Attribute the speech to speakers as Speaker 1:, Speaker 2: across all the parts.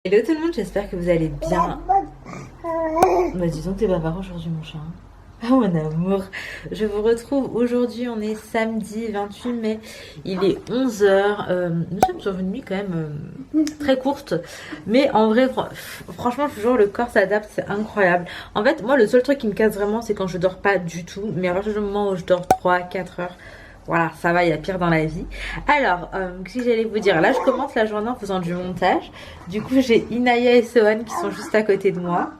Speaker 1: Hello tout le monde, j'espère que vous allez bien. Bah disons que t'es bavard aujourd'hui mon chat. Ah mon amour, je vous retrouve aujourd'hui, on est samedi 28 mai, il est 11 heures. Nous sommes sur une nuit quand même très courte, mais en vrai franchement toujours le corps s'adapte, c'est incroyable. En fait moi le seul truc qui me casse vraiment c'est quand je dors pas du tout, mais à partir du moment où je dors 3-4 heures, voilà, ça va, il y a pire dans la vie. Alors, si j'allais vous dire, là je commence la journée en faisant du montage. Du coup, j'ai Inaya et Sohan qui sont juste à côté de moi.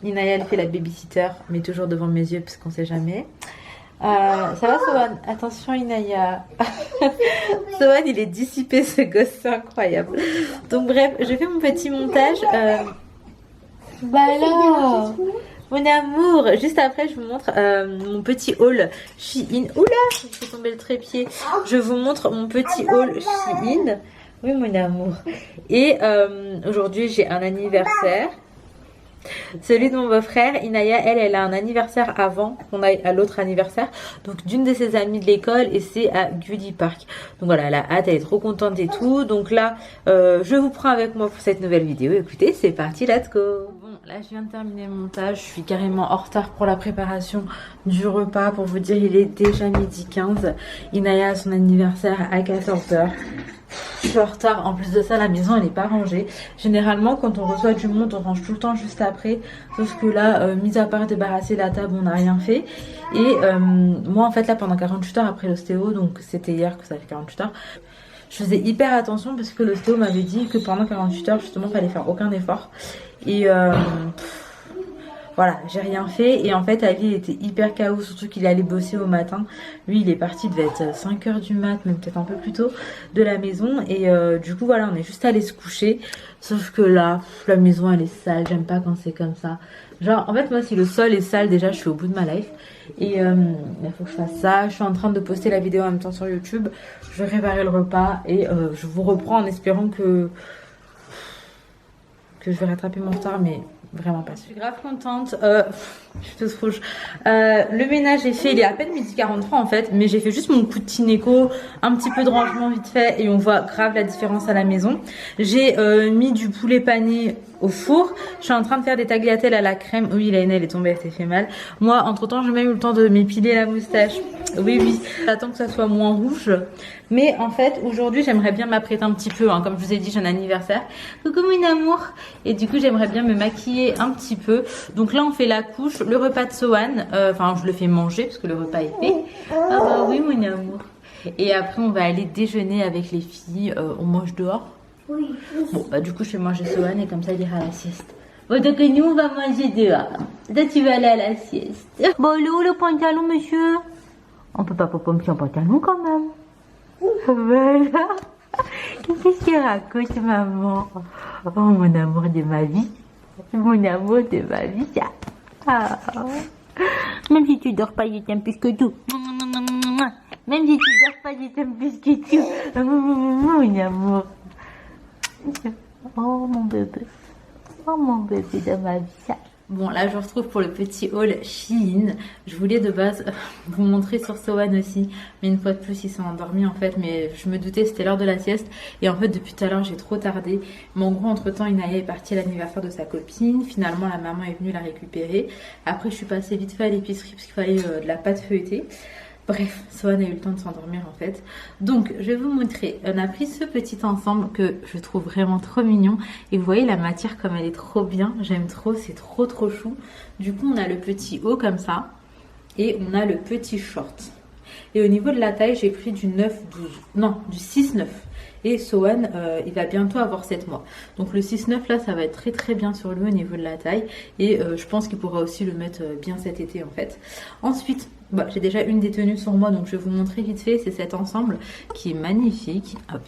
Speaker 1: Inaya, elle fait la babysitter, mais toujours devant mes yeux parce qu'on sait jamais. Ça va Sohan? Attention Inaya. Sohan, il est dissipé ce gosse, c'est incroyable. Donc bref, je fais mon petit montage. Bah alors, mon amour, juste après je vous montre mon petit haul Shein. Oula, j'ai fait tomber le trépied. Je vous montre mon petit haul Shein. Oui mon amour. Et aujourd'hui j'ai un anniversaire. Celui de mon beau-frère, Inaya, elle a un anniversaire avant qu'on aille à l'autre anniversaire. Donc d'une de ses amies de l'école et c'est à Goody Park. Donc voilà, elle a hâte, elle est trop contente et tout. Donc là, je vous prends avec moi pour cette nouvelle vidéo. Écoutez, c'est parti, let's go. Bon, là je viens de terminer le montage. Je suis carrément en retard pour la préparation du repas. Pour vous dire, il est déjà 12h15. Inaya a son anniversaire à 14h. Je suis en retard, en plus de ça la maison elle n'est pas rangée. Généralement quand on reçoit du monde on range tout le temps juste après. Sauf que là, mis à part débarrasser la table, on n'a rien fait. Et moi en fait là pendant 48 heures après l'ostéo, donc c'était hier que ça fait 48 heures, je faisais hyper attention parce que l'ostéo m'avait dit que pendant 48 heures justement il fallait faire aucun effort. Et voilà, j'ai rien fait et en fait Ali il était hyper KO, surtout qu'il allait bosser au matin. Lui il est parti, il devait être 5h du mat, même peut-être un peu plus tôt de la maison. Et du coup voilà, on est juste allé se coucher. Sauf que là, la maison elle est sale, j'aime pas quand c'est comme ça. Genre en fait moi si le sol est sale déjà je suis au bout de ma life. Et il faut que je fasse ça. Je suis en train de poster la vidéo en même temps sur YouTube. Je vais préparer le repas et je vous reprends en espérant que je vais rattraper mon retard, mais vraiment pas. Je suis grave contente. Je suis toute rouge. Le ménage est fait, il est à peine 12h43 en fait, mais j'ai fait juste mon coup de Tineco, un petit peu de rangement vite fait et on voit grave la différence à la maison. J'ai mis du poulet pané au four. Je suis en train de faire des tagliatelles à la crème. Oui, la haine elle est tombée, elle s'est fait mal. Moi, entre temps, j'ai même eu le temps de m'épiler la moustache. Oui, oui. J'attends que ça soit moins rouge. Mais en fait, aujourd'hui, j'aimerais bien m'apprêter un petit peu. Hein. Comme je vous ai dit, j'ai un anniversaire. Coucou mon amour. Et du coup, j'aimerais bien me maquiller un petit peu. Donc là, on fait la couche, le repas de Sohan. Enfin, je le fais manger parce que le repas est fait. Ah bah oui, mon amour. Et après, on va aller déjeuner avec les filles. On mange dehors.
Speaker 2: Oui.
Speaker 1: Bon, bah du coup, je fais manger Sohan et comme ça, il ira à la sieste. Bon, donc nous, on va manger dehors. Toi, tu vas aller à la sieste. Bon, le pantalon, monsieur? On peut pas pomper en pantalon quand même. Voilà. Qu'est-ce qu'il raconte, maman? Oh, mon amour de ma vie. Mon amour de ma vie, ça. Ah. Même si tu dors pas, je t'aime plus que tout. Même si tu dors pas, je t'aime plus que tout. Mon amour. Oh, mon bébé. Oh, mon bébé de ma vie, ça. Bon, là, je vous retrouve pour le petit haul Shein. Je voulais de base vous montrer sur Sohan aussi. Mais une fois de plus, ils sont endormis en fait. Mais je me doutais, c'était l'heure de la sieste. Et en fait, depuis tout à l'heure, j'ai trop tardé. Mais en gros, entre-temps, Inaya est partie à l'anniversaire de sa copine. Finalement, la maman est venue la récupérer. Après, je suis passée vite fait à l'épicerie parce qu'il fallait de la pâte feuilletée. Bref, Sohan a eu le temps de s'endormir en fait. Donc, je vais vous montrer. On a pris ce petit ensemble que je trouve vraiment trop mignon. Et vous voyez la matière comme elle est trop bien. J'aime trop, c'est trop chou. Du coup, on a le petit haut comme ça. Et on a le petit short. Et au niveau de la taille, j'ai pris du 9-12. Non, du 6-9. Et Sohan, il va bientôt avoir 7 mois. Donc le 6-9 là, ça va être très très bien sur lui au niveau de la taille. Et je pense qu'il pourra aussi le mettre bien cet été en fait. Ensuite, bah, j'ai déjà une des tenues sur moi, donc je vais vous montrer vite fait. C'est cet ensemble qui est magnifique. Hop.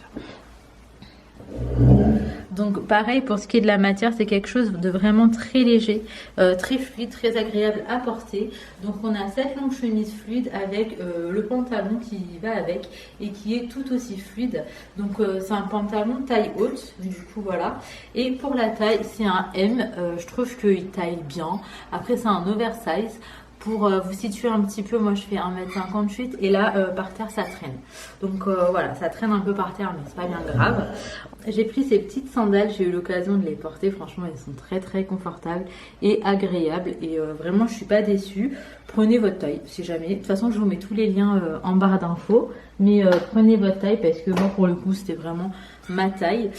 Speaker 1: Donc pareil pour ce qui est de la matière, c'est quelque chose de vraiment très léger, très fluide, très agréable à porter. Donc on a cette longue chemise fluide avec le pantalon qui va avec et qui est tout aussi fluide. Donc c'est un pantalon taille haute, du coup voilà. Et pour la taille, c'est un M, je trouve qu'il taille bien. Après c'est un oversize. Pour vous situer un petit peu, moi je fais 1m58 et là par terre ça traîne. Donc voilà, ça traîne un peu par terre mais c'est pas bien grave. J'ai pris ces petites sandales, j'ai eu l'occasion de les porter, franchement elles sont très très confortables et agréables et vraiment je suis pas déçue. Prenez votre taille si jamais, de toute façon je vous mets tous les liens en barre d'infos, mais prenez votre taille parce que moi pour le coup c'était vraiment ma taille.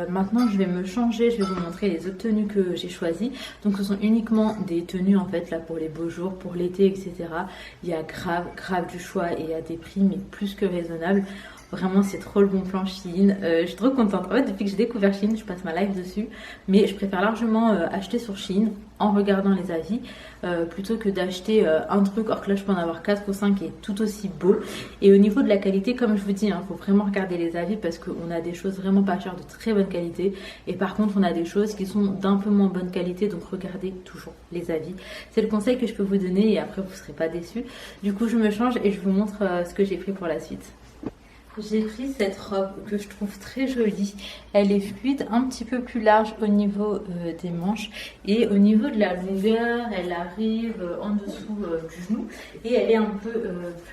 Speaker 1: Maintenant je vais me changer, je vais vous montrer les autres tenues que j'ai choisies. Donc ce sont uniquement des tenues en fait là pour les beaux jours, pour l'été, etc. Il y a grave du choix et il y a des prix mais plus que raisonnables. Vraiment c'est trop le bon plan Shein. Je suis trop contente. En fait depuis que j'ai découvert Shein, je passe ma life dessus. Mais je préfère largement acheter sur Shein en regardant les avis plutôt que d'acheter un truc. Or que là je peux en avoir 4 ou 5 et tout aussi beau. Et au niveau de la qualité, comme je vous dis, faut vraiment regarder les avis parce qu'on a des choses vraiment pas chères de très bonne qualité. Et par contre on a des choses qui sont d'un peu moins bonne qualité. Donc regardez toujours les avis. C'est le conseil que je peux vous donner et après vous serez pas déçus. Du coup je me change et je vous montre ce que j'ai pris pour la suite. J'ai pris cette robe que je trouve très jolie. Elle est fluide, un petit peu plus large au niveau des manches. Et au niveau de la longueur, elle arrive en dessous du genou. Et elle est un peu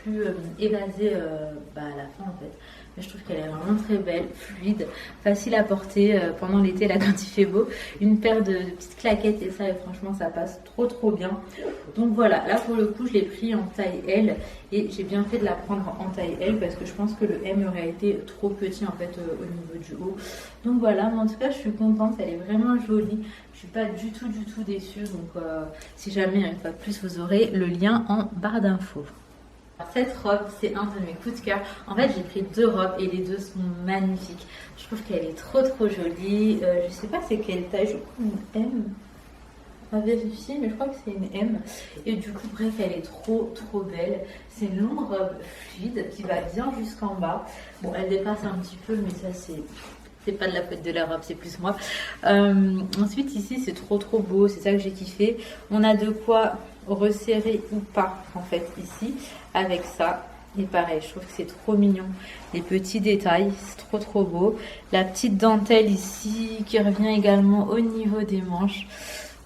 Speaker 1: plus évasée à la fin en fait. Mais je trouve qu'elle est vraiment très belle, fluide, facile à porter pendant l'été là quand il fait beau. Une paire de petites claquettes et ça, et franchement ça passe trop bien. Donc voilà, là pour le coup je l'ai pris en taille L et j'ai bien fait de la prendre en taille L parce que je pense que le M aurait été trop petit en fait au niveau du haut. Donc voilà, mais en tout cas je suis contente, elle est vraiment jolie. Je suis pas du tout déçue. Donc si jamais une fois de plus vous aurez le lien en barre d'infos. Cette robe, c'est un de mes coups de cœur. En fait, j'ai pris 2 robes et les 2 sont magnifiques. Je trouve qu'elle est trop jolie. Je sais pas c'est quelle taille, je crois une M. À vérifier, mais je crois que c'est une M. Et du coup, bref, elle est trop belle. C'est une longue robe fluide qui va bien jusqu'en bas. Bon, elle dépasse un petit peu, mais ça c'est pas de la faute de la robe, c'est plus moi. Ensuite ici c'est trop beau, c'est ça que j'ai kiffé. On a de quoi resserrer ou pas en fait ici avec ça. Et pareil, je trouve que c'est trop mignon. Les petits détails, c'est trop beau. La petite dentelle ici qui revient également au niveau des manches.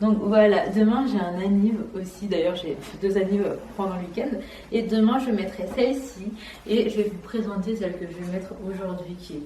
Speaker 1: Donc voilà, demain j'ai un anniv aussi, d'ailleurs j'ai 2 annives pendant le week-end. Et demain je mettrai celle-ci et je vais vous présenter celle que je vais mettre aujourd'hui qui est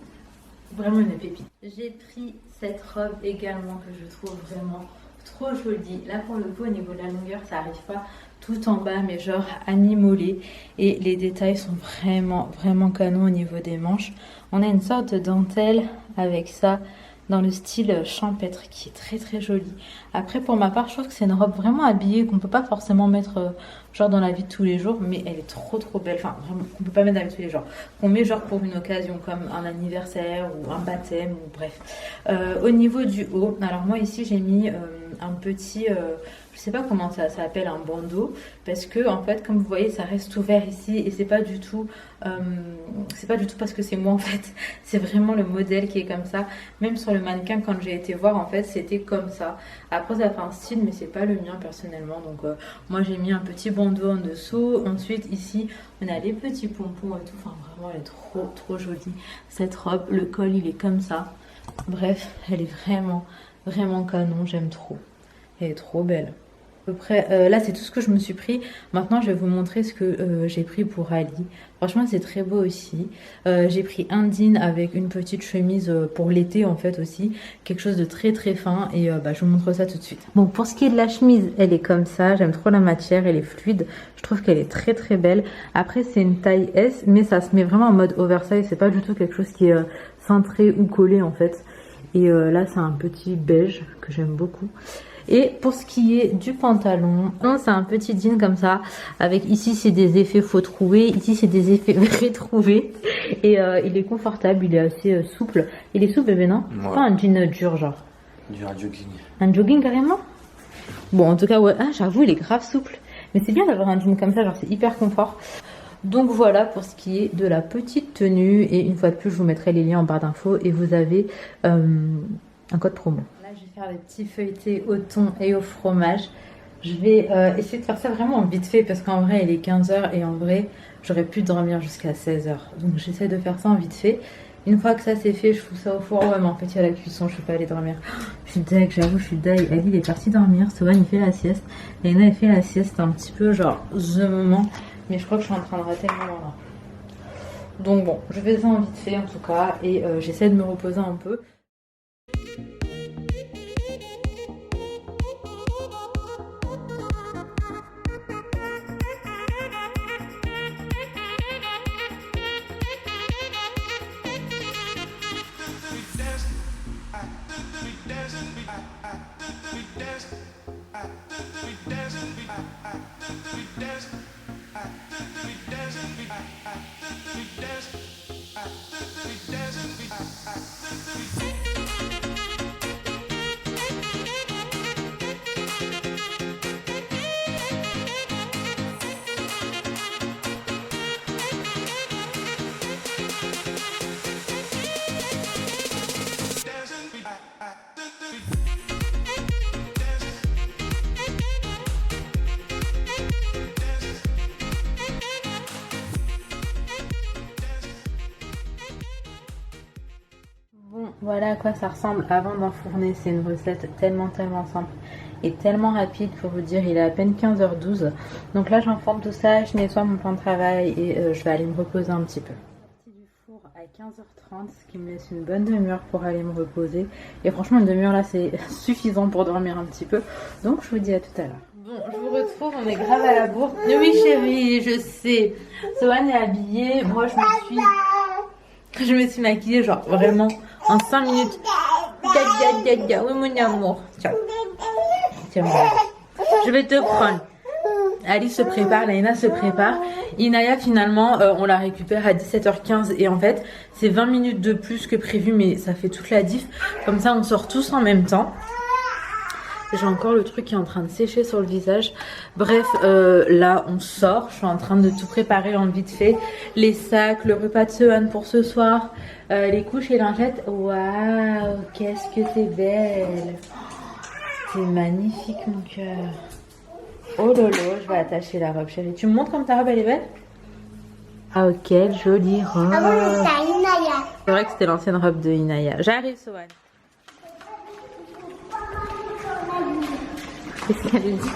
Speaker 1: vraiment une pépite. J'ai pris cette robe également que je trouve vraiment trop jolie. Là pour le coup au niveau de la longueur ça arrive pas tout en bas mais genre à mi-mollet. Et les détails sont vraiment canon au niveau des manches. On a une sorte de dentelle avec ça dans le style champêtre qui est très jolie. Après pour ma part je trouve que c'est une robe vraiment habillée qu'on peut pas forcément mettre genre dans la vie de tous les jours, mais elle est trop belle. Enfin vraiment qu'on peut pas mettre dans la vie de tous les jours, qu'on met genre pour une occasion comme un anniversaire ou un baptême ou bref. Au niveau du haut, alors moi ici j'ai mis un petit je sais pas comment ça s'appelle, un bandeau, parce que en fait comme vous voyez ça reste ouvert ici et c'est pas du tout parce que c'est moi en fait, c'est vraiment le modèle qui est comme ça. Même sur le mannequin quand j'ai été voir en fait c'était comme ça. Après ça fait un style mais c'est pas le mien personnellement, donc moi j'ai mis un petit bandeau en dessous. Ensuite ici on a les petits pompons et tout, enfin vraiment elle est trop jolie cette robe. Le col il est comme ça, bref elle est vraiment canon, j'aime trop, elle est trop belle. À peu près, là c'est tout ce que je me suis pris. Maintenant je vais vous montrer ce que j'ai pris pour Ali. Franchement c'est très beau aussi. J'ai pris un jean avec une petite chemise pour l'été en fait aussi. Quelque chose de très fin et je vous montre ça tout de suite. Bon, pour ce qui est de la chemise, elle est comme ça. J'aime trop la matière, elle est fluide. Je trouve qu'elle est très belle. Après c'est une taille S mais ça se met vraiment en mode oversize. C'est pas du tout quelque chose qui est cintré ou collé en fait. Et là c'est un petit beige que j'aime beaucoup. Et pour ce qui est du pantalon, c'est un petit jean comme ça, avec ici c'est des effets faux trouvés, ici c'est des effets vrais trouvés. Et il est confortable, il est assez souple. Il est souple bébé, non? Ouais. Pas un jean dur genre.
Speaker 2: Dur à jogging.
Speaker 1: Un jogging carrément? Bon en tout cas ouais, j'avoue il est grave souple. Mais c'est bien d'avoir un jean comme ça, genre c'est hyper confort. Donc voilà pour ce qui est de la petite tenue. Et une fois de plus je vous mettrai les liens en barre d'infos et vous avez un code promo. Je vais faire des petits feuilletés au thon et au fromage. Je vais essayer de faire ça vraiment vite fait parce qu'en vrai il est 15 h et en vrai j'aurais pu dormir jusqu'à 16 h. Donc j'essaie de faire ça en vite fait. Une fois que ça c'est fait, je fous ça au four. Ouais, mais en fait, il y a la cuisson, je peux pas aller dormir. Je suis deg, j'avoue, je suis deg. Ali, il est parti dormir. Sovan, il fait la sieste. Léna, elle fait la sieste un petit peu, genre, ce moment. Mais je crois que je suis en train de rater le moment là. Donc bon, je fais ça en vite fait en tout cas. Et j'essaie de me reposer un peu. Voilà à quoi ça ressemble avant d'enfourner. C'est une recette tellement simple et tellement rapide. Pour vous dire, il est à peine 15h12. Donc là, j'enfourne tout ça, je nettoie mon plan de travail et je vais aller me reposer un petit peu. Sortie du four à 15h30, ce qui me laisse une bonne demi-heure pour aller me reposer. Et franchement, une demi-heure là, c'est suffisant pour dormir un petit peu. Donc je vous dis à tout à l'heure. Bon, je vous retrouve, on est grave à la bourre. Oui chérie, je sais. Sohan est habillée, moi je me suis maquillée genre vraiment en 5 minutes. Oui mon amour. Tiens. Tiens, je vais te prendre. Alice se prépare, Laina se prépare. Inaya finalement on la récupère à 17h15 et en fait c'est 20 minutes de plus que prévu mais ça fait toute la diff. Comme ça on sort tous en même temps. J'ai encore le truc qui est en train de sécher sur le visage. Bref, là on sort. Je suis en train de tout préparer en vite fait. Les sacs, le repas de Sohan pour ce soir, les couches et lingettes. Waouh, qu'est-ce que t'es belle. C'est magnifique mon cœur. Oh lolo, je vais attacher la robe chérie. Tu me montres comme ta robe elle est belle? Ah ok, quelle jolie robe. C'est vrai que c'était l'ancienne robe de Inaya. J'arrive Sohan. Qu'est-ce qu'elle dit?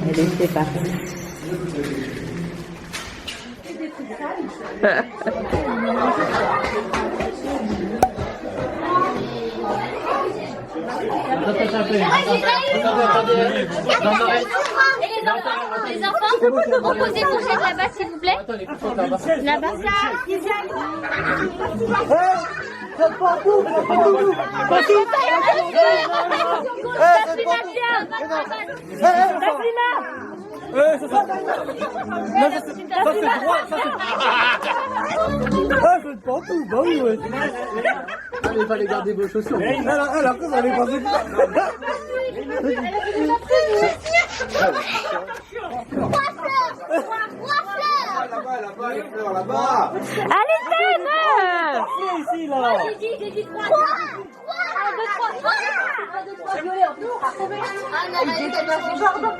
Speaker 1: Elle est partie.
Speaker 2: Les enfants, reposez vos chaises là-bas s'il vous plaît. Là-bas.
Speaker 3: Allez, fallait garder vos chaussures.
Speaker 2: Allez,
Speaker 3: Ici, là.
Speaker 2: j'ai dit 3. 3. 1, 2, 3, violet en plus. Ah non, elle était dans son jardin.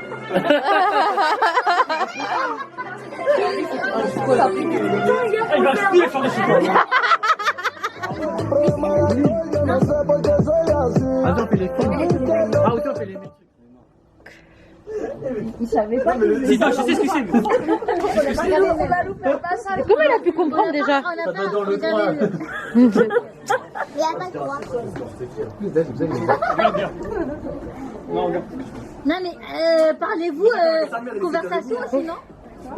Speaker 3: Il va se plier sur les cheveux. Attends, fais les films. Ah, ok, on fait les métiers.
Speaker 4: Il savait pas.
Speaker 3: Si, non, je sais ce que c'est.
Speaker 1: Comment il a pu comprendre déjà?
Speaker 3: Ça doit dans le coin.
Speaker 2: Il n'y a pas de 3.
Speaker 3: Regarde bien. Non, regarde.
Speaker 2: Non mais parlez-vous conversation aussi, non?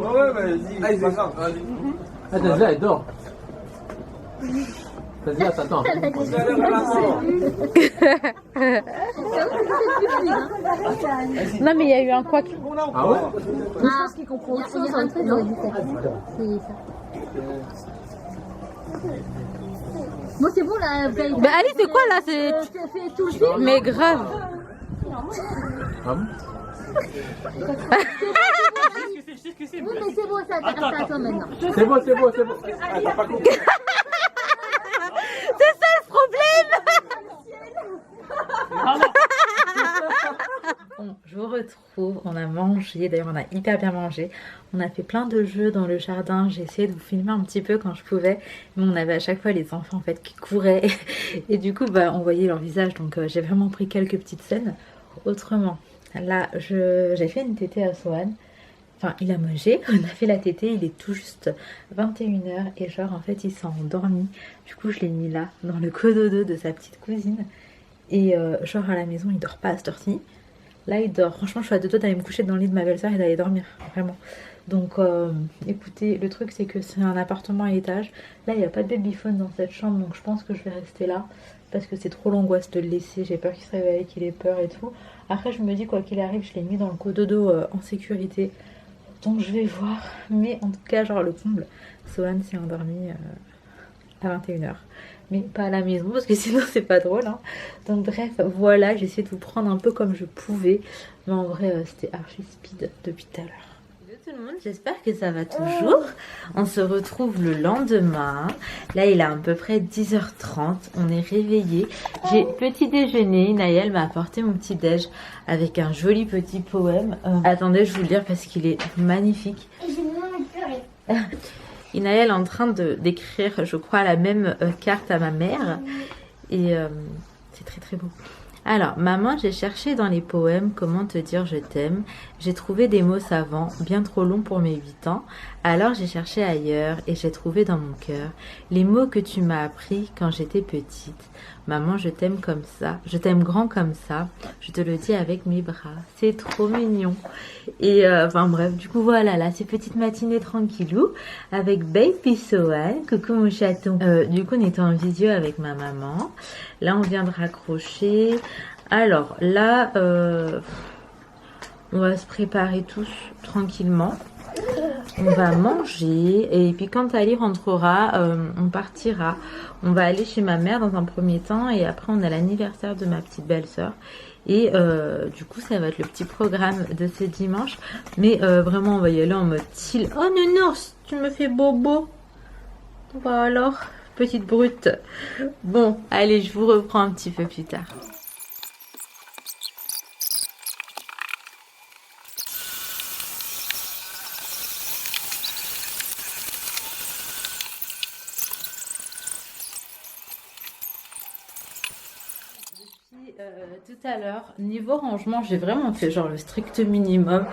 Speaker 5: Ouais, vas-y. Ah, c'est grave. Vas-y.
Speaker 3: Ah, déjà, elle dort. Vas-y, attends.
Speaker 1: Non mais il y a eu un couac.
Speaker 3: Ah ouais?
Speaker 2: Je pense qu'il comprend autre chose. Un truc, j'aurais dû faire. C'est ça. Bon, c'est bon là.
Speaker 1: Bah Ali c'est quoi là? C'est...
Speaker 2: Fais tout le film.
Speaker 1: Mais grave.
Speaker 3: Ah bon?
Speaker 2: Oui, mais c'est bon, ça t'intéresse à toi maintenant.
Speaker 3: C'est bon.
Speaker 1: C'est ça le problème. Bon, je vous retrouve, on a mangé, d'ailleurs on a hyper bien mangé. On a fait plein de jeux dans le jardin, j'ai essayé de vous filmer un petit peu quand je pouvais. Mais on avait à chaque fois les enfants en fait qui couraient et du coup bah, on voyait leur visage, donc j'ai vraiment pris quelques petites scènes. Autrement, là j'ai fait une tétée à Sohan. Enfin, il a mangé, on a fait la tétée, il est tout juste 21h et genre en fait il s'est endormi. Du coup je l'ai mis là, dans le cododo de sa petite cousine. Et genre à la maison il dort pas à cette heure-ci. Là il dort, franchement je suis à deux doigts d'aller me coucher dans le lit de ma belle-sœur et d'aller dormir, vraiment. Donc écoutez, le truc c'est que c'est un appartement à étage. Là il n'y a pas de babyphone dans cette chambre, donc je pense que je vais rester là. Parce que c'est trop l'angoisse de le laisser, j'ai peur qu'il se réveille, qu'il ait peur et tout. Après je me dis quoi qu'il arrive, je l'ai mis dans le cododo en sécurité. Donc je vais voir, mais en tout cas genre le comble, Sohan s'est endormi à 21h. Mais pas à la maison parce que sinon c'est pas drôle hein. Donc bref, voilà, j'ai essayé de vous prendre un peu comme je pouvais. Mais en vrai c'était archi speed depuis tout à l'heure. Salut tout le monde, j'espère que ça va toujours. On se retrouve le lendemain. Là il est à peu près 10h30, on est réveillés. J'ai petit déjeuner, Naël m'a apporté mon petit déj avec un joli petit poème. Attendez, je vais vous le lire parce qu'il est magnifique. Inaël est en train d'écrire, je crois, la même carte à ma mère. Et c'est très très beau. Alors, maman, j'ai cherché dans les poèmes comment te dire je t'aime. J'ai trouvé des mots savants, bien trop longs pour mes 8 ans. Alors j'ai cherché ailleurs et j'ai trouvé dans mon cœur les mots que tu m'as appris quand j'étais petite. Maman, je t'aime comme ça, je t'aime grand comme ça, je te le dis avec mes bras. C'est trop mignon. Et enfin bref, du coup voilà, là, c'est petite matinée tranquillou avec Baby Sohan. Coucou mon chaton. Du coup, on était en visio avec ma maman. Là, on vient de raccrocher. Alors là, on va se préparer tous tranquillement. On va manger et puis quand Ali rentrera, on partira. On va aller chez ma mère dans un premier temps et après on a l'anniversaire de ma petite belle-sœur. Et du coup ça va être le petit programme de ce dimanche. Mais vraiment on va y aller en mode chill. Oh nounours, tu me fais bobo. Bah alors, petite brute. Bon, allez, je vous reprends un petit peu plus tard. Tout à l'heure, niveau rangement, j'ai vraiment fait genre le strict minimum.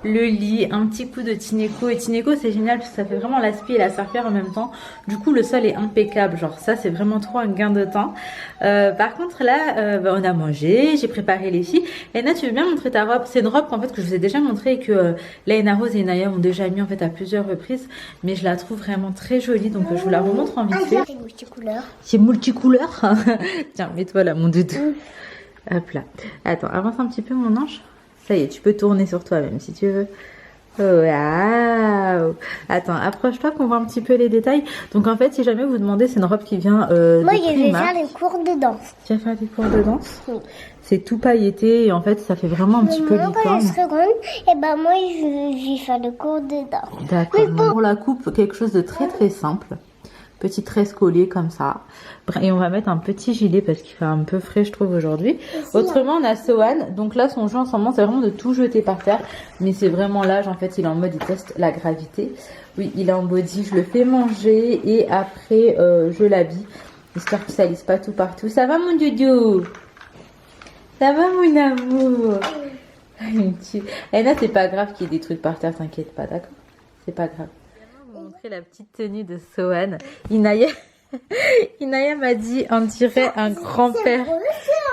Speaker 1: Le lit, un petit coup de Tineco. Et Tineco, c'est génial parce que ça fait vraiment l'aspi et la serpillère en même temps. Du coup, le sol est impeccable. Genre ça, c'est vraiment trop un gain de temps. Par contre, là, on a mangé. J'ai préparé les filles. Léna, tu veux bien montrer ta robe? C'est une robe qu'en fait, que je vous ai déjà montré et que Léna Rose et Naya ont déjà mis en fait à plusieurs reprises. Mais je la trouve vraiment très jolie. Donc, je vous la remontre en vite fait.
Speaker 2: C'est multicouleur.
Speaker 1: C'est multicouleur. Tiens, mets-toi là, mon doudou. Hop là. Attends, avance un petit peu mon ange. Ça y est, tu peux tourner sur toi-même si tu veux. Waouh. Attends, approche-toi qu'on voit un petit peu les détails. Donc en fait, si jamais vous demandez, c'est une robe qui vient
Speaker 2: Moi,
Speaker 1: de
Speaker 2: je vais
Speaker 1: Primark.
Speaker 2: faire les cours de danse.
Speaker 1: Tu vas faire des cours de danse?
Speaker 2: Oui.
Speaker 1: C'est tout pailleté et en fait, ça fait vraiment un petit peu
Speaker 2: Quand je
Speaker 1: licorne.
Speaker 2: serai grande, et ben moi, je vais faire le cours de danse.
Speaker 1: D'accord. Pour la coupe, quelque chose de très très simple. Petite tresse collée comme ça. Et on va mettre un petit gilet parce qu'il fait un peu frais je trouve aujourd'hui. Autrement on a Sohan. Donc là son jeu en ce moment c'est vraiment de tout jeter par terre. Mais c'est vraiment l'âge en fait, il est en mode il teste la gravité. Oui il est en body, je le fais manger et après je l'habille. J'espère qu'il ne salisse pas tout partout. Ça va mon doudou? Ça va mon amour? Léna c'est pas grave qu'il y ait des trucs par terre, t'inquiète pas, d'accord? C'est pas grave. La petite tenue de Sohan. Inaya m'a dit on dirait un grand-père.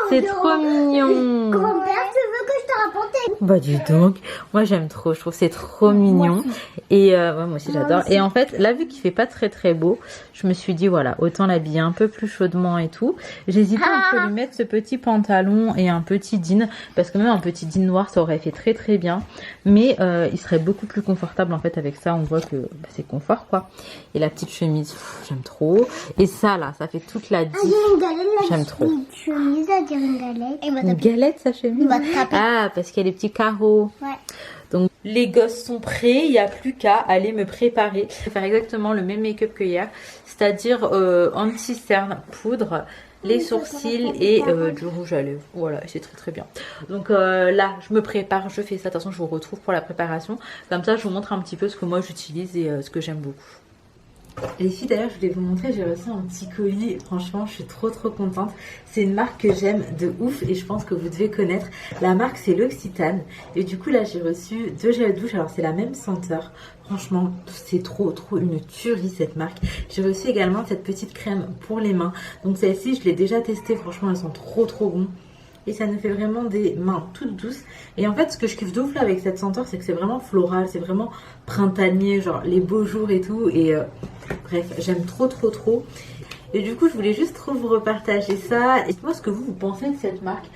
Speaker 1: C'est trop mignon.
Speaker 2: Grand-père, tu veux que je te raconte?
Speaker 1: Bah dis donc, moi j'aime trop, je trouve c'est trop mignon. Et ouais, moi aussi j'adore. Et en fait, là vu qu'il fait pas très très beau, je me suis dit voilà, autant l'habiller un peu plus chaudement et tout. J'hésitais entre lui mettre ce petit pantalon et un petit jean, parce que même un petit jean noir ça aurait fait très très bien. Mais il serait beaucoup plus confortable en fait avec ça, on voit que bah, c'est confort quoi. Et la petite chemise, j'aime trop. Et ça là, ça fait toute la diff. J'aime trop.
Speaker 2: Une chemise, à dire une galette.
Speaker 1: Une galette sa chemise?
Speaker 2: Il va te taper.
Speaker 1: Ah, parce qu'il y a des petits carreaux.
Speaker 2: Ouais.
Speaker 1: Donc les gosses sont prêts, il n'y a plus qu'à aller me préparer. Je vais faire exactement le même make-up que hier, c'est-à-dire anti-cerne, poudre, les sourcils et du rouge à lèvres. Voilà, c'est très très bien. Donc là, je me prépare, je fais ça. De toute façon, je vous retrouve pour la préparation. Comme ça, je vous montre un petit peu ce que moi j'utilise et ce que j'aime beaucoup. Les filles, d'ailleurs, je voulais vous montrer, j'ai reçu un petit colis. Franchement, je suis trop contente. C'est une marque que j'aime de ouf et je pense que vous devez connaître. La marque, c'est l'Occitane. Et du coup, là, j'ai reçu 2 gels douche. Alors, c'est la même senteur. Franchement, c'est trop une tuerie, cette marque. J'ai reçu également cette petite crème pour les mains. Donc, celle-ci, je l'ai déjà testée. Franchement, elles sont trop bon. Et ça nous fait vraiment des mains toutes douces. Et en fait, ce que je kiffe de ouf là avec cette senteur, c'est que c'est vraiment floral, c'est vraiment printanier, genre les beaux jours et tout. Et bref, j'aime trop. Et du coup, je voulais juste trop vous repartager ça. Et moi, ce que vous pensez de cette marque.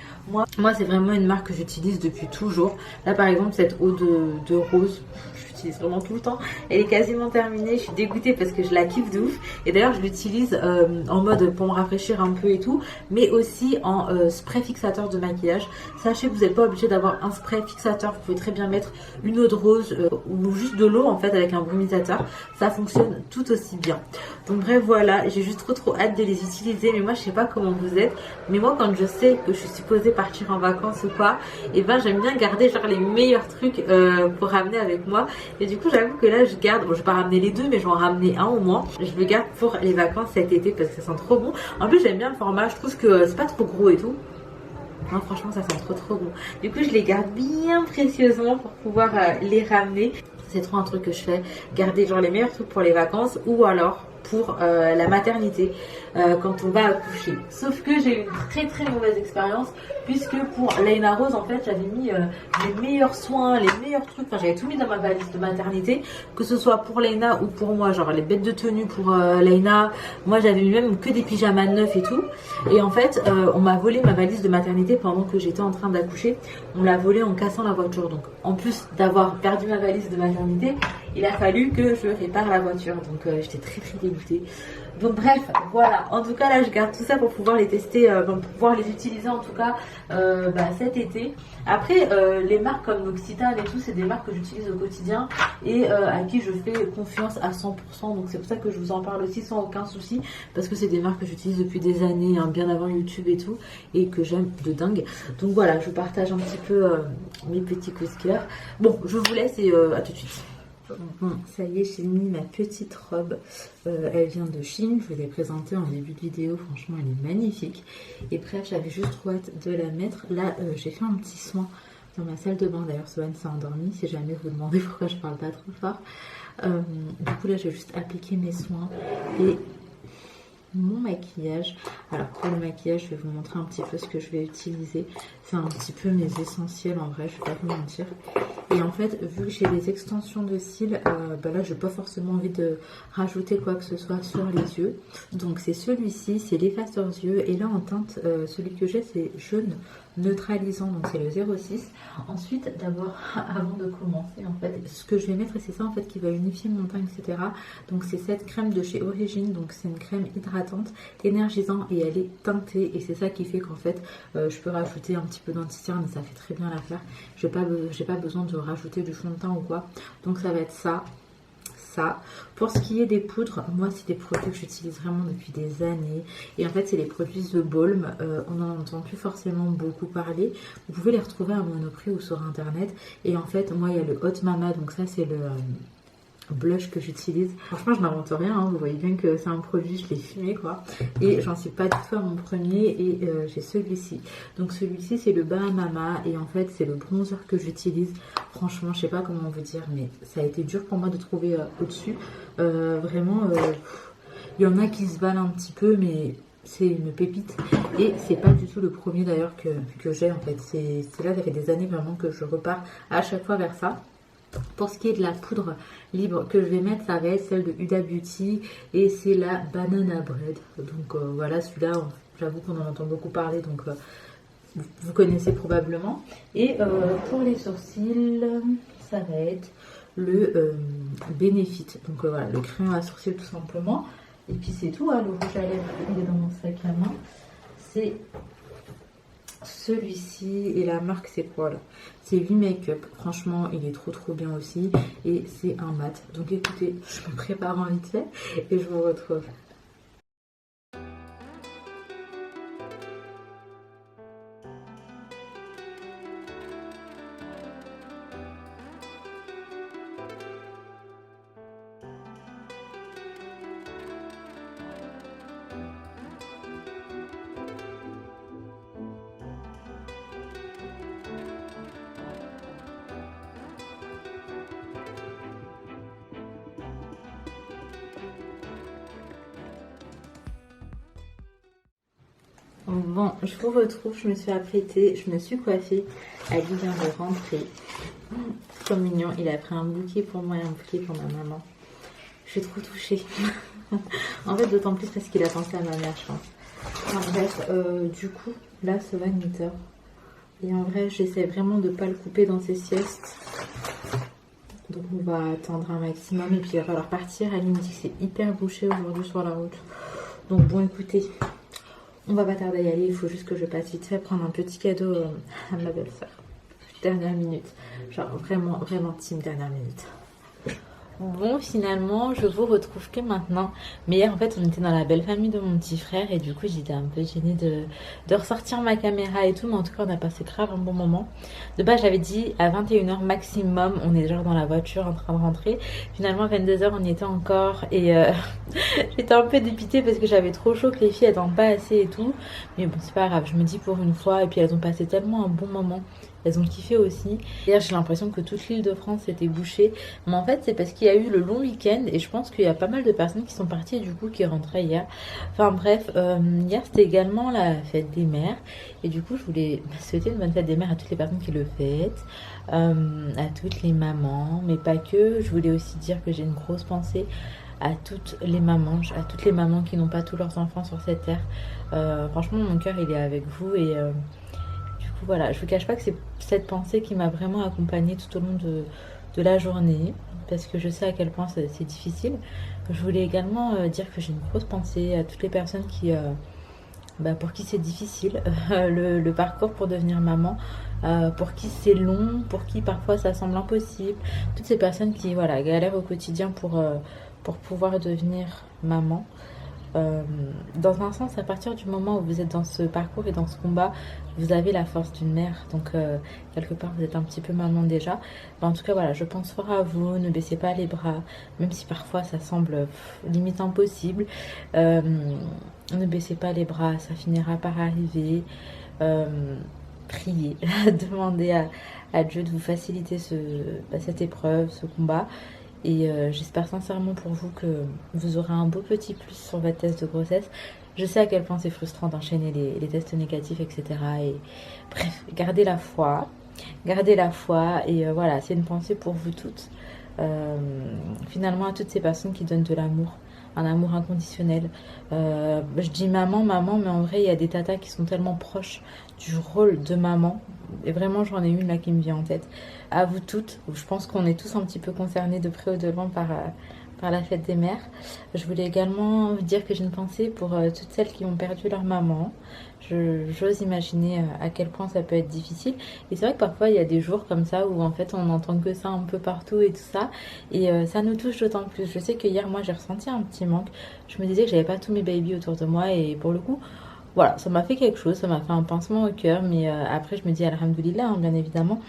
Speaker 1: Moi c'est vraiment une marque que j'utilise depuis toujours. Là, par exemple, cette eau de rose, j'utilise vraiment tout le temps. Elle est quasiment terminée. Je suis dégoûtée parce que je la kiffe de ouf. Et d'ailleurs, je l'utilise en mode pour me rafraîchir un peu et tout. Mais aussi en spray fixateur de maquillage. Sachez que vous n'êtes pas obligé d'avoir un spray fixateur. Vous pouvez très bien mettre une eau de rose ou juste de l'eau en fait avec un brumisateur. Ça fonctionne tout aussi bien. Donc bref, voilà. J'ai juste trop hâte de les utiliser. Mais moi, je sais pas comment vous êtes. Mais moi, quand je sais que je suis supposée partir en vacances ou quoi, et ben j'aime bien garder genre les meilleurs trucs pour ramener avec moi. Et du coup, j'avoue que là, je garde, bon, je vais pas ramener les deux, mais je vais en ramener un au moins. Je le garde pour les vacances cet été parce que ça sent trop bon. En plus, j'aime bien le format, je trouve que c'est pas trop gros et tout. Non, franchement, ça sent trop bon. Du coup, je les garde bien précieusement pour pouvoir les ramener. C'est trop un truc que je fais, garder genre les meilleurs trucs pour les vacances ou alors pour la maternité quand on va accoucher. Sauf que j'ai eu une très mauvaise expérience puisque pour Laina Rose en fait j'avais mis les meilleurs soins, les meilleurs trucs, enfin j'avais tout mis dans ma valise de maternité, que ce soit pour Laina ou pour moi, genre les bêtes de tenue pour Laina, moi j'avais mis même que des pyjamas neufs et tout. Et en fait on m'a volé ma valise de maternité pendant que j'étais en train d'accoucher. On l'a volée en cassant la voiture. Donc en plus d'avoir perdu ma valise de maternité, il a fallu que je répare la voiture. Donc j'étais très dégoûtée. Donc bref, voilà. En tout cas là je garde tout ça pour pouvoir les tester, pour pouvoir les utiliser en tout cas cet été. Après les marques comme l'Occitane et tout, c'est des marques que j'utilise au quotidien et à qui je fais confiance à 100%. Donc c'est pour ça que je vous en parle aussi sans aucun souci, parce que c'est des marques que j'utilise depuis des années, hein, bien avant YouTube et tout, et que j'aime de dingue. Donc voilà, je partage un petit peu mes petits coups de cœur. Bon, je vous laisse et à tout de suite. Bon, ça y est, j'ai mis ma petite robe. Elle vient de Chine. Je vous l'ai présentée en début de vidéo. Franchement, elle est magnifique. Et bref, j'avais juste trop hâte de la mettre. Là, j'ai fait un petit soin dans ma salle de bain. D'ailleurs, Swan s'est endormie. Si jamais vous demandez pourquoi je parle pas trop fort. Du coup, là, je vais juste appliquer mes soins et mon maquillage. Alors pour le maquillage, je vais vous montrer un petit peu ce que je vais utiliser. C'est un petit peu mes essentiels en vrai, je vais pas vous mentir. Et en fait, vu que j'ai des extensions de cils, là j'ai pas forcément envie de rajouter quoi que ce soit sur les yeux. Donc c'est celui-ci, c'est l'effaceur yeux. Et là en teinte, celui que j'ai c'est jaune neutralisant, donc c'est le 06. Ensuite, d'abord, avant de commencer, en fait, ce que je vais mettre, c'est ça en fait qui va unifier mon teint, etc. Donc c'est cette crème de chez Origine, donc c'est une crème hydratante, énergisante et elle est teintée. Et c'est ça qui fait qu'en fait, je peux rajouter un petit peu d'anti-cerne et ça fait très bien l'affaire. J'ai pas besoin de rajouter du fond de teint ou quoi. Donc ça va être ça. Pour ce qui est des poudres, moi c'est des produits que j'utilise vraiment depuis des années et en fait c'est les produits The Balm. On n'en entend plus forcément beaucoup parler, vous pouvez les retrouver à Monoprix ou sur internet. Et en fait moi il y a le Hot Mama, donc ça c'est le blush que j'utilise. Franchement je n'invente rien, hein. Vous voyez bien que c'est un produit, je l'ai fumé quoi, et j'en suis pas du tout à mon premier. Et j'ai celui-ci, donc celui-ci c'est le Bahamama et en fait c'est le bronzer que j'utilise. Franchement je sais pas comment vous dire, mais ça a été dur pour moi de trouver au-dessus, vraiment il y en a qui se valent un petit peu, mais c'est une pépite et c'est pas du tout le premier d'ailleurs que j'ai en fait. C'est là, ça fait des années vraiment que je repars à chaque fois vers ça. Pour ce qui est de la poudre libre que je vais mettre, ça va être celle de Huda Beauty et c'est la Banana Bread. Donc voilà, celui-là, j'avoue qu'on en entend beaucoup parler, donc vous connaissez probablement. Et pour les sourcils, ça va être le Benefit. Donc voilà, le crayon à sourcils tout simplement. Et puis c'est tout, hein, le rouge à lèvres, il est dans mon sac à main. C'est celui-ci et la marque c'est quoi là? C'est V-Makeup. Franchement il est trop bien aussi et c'est un mat. Donc écoutez, je me prépare en vite fait et je vous retrouve. Bon, je vous retrouve, je me suis apprêtée, je me suis coiffée. Ali vient de rentrer. Trop mignon, il a pris un bouquet pour moi et un bouquet pour ma maman. Je suis trop touchée. En fait, d'autant plus parce qu'il a pensé à ma mère, je pense. En bref, du coup, là, Sovan il dort. Et en vrai, j'essaie vraiment de ne pas le couper dans ses siestes. Donc on va attendre un maximum et puis il va falloir partir. Ali me dit que c'est hyper bouché aujourd'hui sur la route. Donc bon, écoutez, on va pas tarder à y aller. Il faut juste que je passe vite fait prendre un petit cadeau à ma belle-sœur. Dernière minute. Genre vraiment, vraiment team dernière minute. Bon, finalement, je vous retrouve que maintenant. Mais hier, en fait, on était dans la belle famille de mon petit frère. Et du coup, j'étais un peu gênée de ressortir ma caméra et tout. Mais en tout cas, on a passé grave un bon moment. De base, j'avais dit à 21 h maximum. On est genre dans la voiture en train de rentrer. Finalement, à 22 h, on y était encore. Et j'étais un peu dépitée parce que j'avais trop chaud que les filles attendent pas assez et tout. Mais bon, c'est pas grave. Je me dis pour une fois. Et puis, elles ont passé tellement un bon moment. Elles ont kiffé aussi. Hier, j'ai l'impression que toute l'île de France était bouchée. Mais en fait, c'est parce qu'il y a eu le long week-end. Et je pense qu'il y a pas mal de personnes qui sont parties et du coup qui rentraient hier. Enfin bref, hier c'était également la fête des mères. Et du coup, je voulais souhaiter une bonne fête des mères à toutes les personnes qui le fêtent. À toutes les mamans. Mais pas que. Je voulais aussi dire que j'ai une grosse pensée à toutes les mamans qui n'ont pas tous leurs enfants sur cette terre. Franchement, mon cœur, il est avec vous et... Voilà, je vous cache pas que c'est cette pensée qui m'a vraiment accompagnée tout au long de la journée, parce que je sais à quel point c'est difficile. Je voulais également dire que j'ai une grosse pensée à toutes les personnes qui, pour qui c'est difficile, le parcours pour devenir maman, pour qui c'est long, pour qui parfois ça semble impossible. Toutes ces personnes qui galèrent au quotidien pour pouvoir devenir maman. Dans un sens, à partir du moment où vous êtes dans ce parcours et dans ce combat, vous avez la force d'une mère, donc quelque part vous êtes un petit peu maman déjà. En tout cas voilà, je pense fort à vous, ne baissez pas les bras, même si parfois ça semble limite impossible. Ne baissez pas les bras, ça finira par arriver. Priez, demandez à Dieu de vous faciliter cette épreuve, ce combat. Et j'espère sincèrement pour vous que vous aurez un beau petit plus sur votre test de grossesse. Je sais à quel point c'est frustrant d'enchaîner les tests négatifs, etc. Et bref, gardez la foi. Et voilà, c'est une pensée pour vous toutes. Finalement, à toutes ces personnes qui donnent de l'amour. Un amour inconditionnel. Je dis maman, mais en vrai, il y a des tatas qui sont tellement proches du rôle de maman. Et vraiment, j'en ai une là qui me vient en tête. À vous toutes, je pense qu'on est tous un petit peu concernés de près ou de loin par la fête des mères. Je voulais également vous dire que j'ai une pensée pour toutes celles qui ont perdu leur maman. J'ose imaginer à quel point ça peut être difficile. Et c'est vrai que parfois il y a des jours comme ça où en fait on n'entend que ça un peu partout et tout ça. Et ça nous touche d'autant plus. Je sais que hier moi j'ai ressenti un petit manque. Je me disais que j'avais pas tous mes babies autour de moi et pour le coup... Voilà, ça m'a fait quelque chose, ça m'a fait un pincement au cœur, mais après je me dis alhamdoulilah, bien évidemment.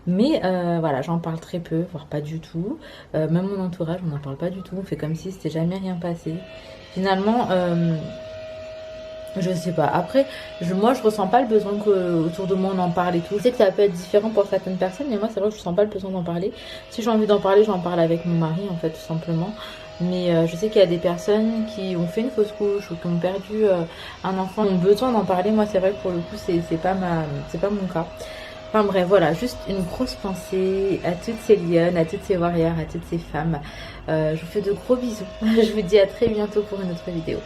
Speaker 1: Mais voilà, j'en parle très peu, voire pas du tout. Même mon entourage, on n'en parle pas du tout, on fait comme si c'était jamais rien passé. Finalement, je sais pas. Après, moi je ressens pas le besoin qu'autour de moi on en parle et tout. Je sais que ça peut être différent pour certaines personnes, mais moi c'est vrai que je sens pas le besoin d'en parler. Si j'ai envie d'en parler, j'en parle avec mon mari en fait, tout simplement. Mais je sais qu'il y a des personnes qui ont fait une fausse couche ou qui ont perdu un enfant, ont besoin d'en parler. Moi c'est vrai que pour le coup c'est pas mon cas. Enfin bref, voilà, juste une grosse pensée à toutes ces lionnes, à toutes ces warriors, à toutes ces femmes. Je vous fais de gros bisous. Je vous dis à très bientôt pour une autre vidéo.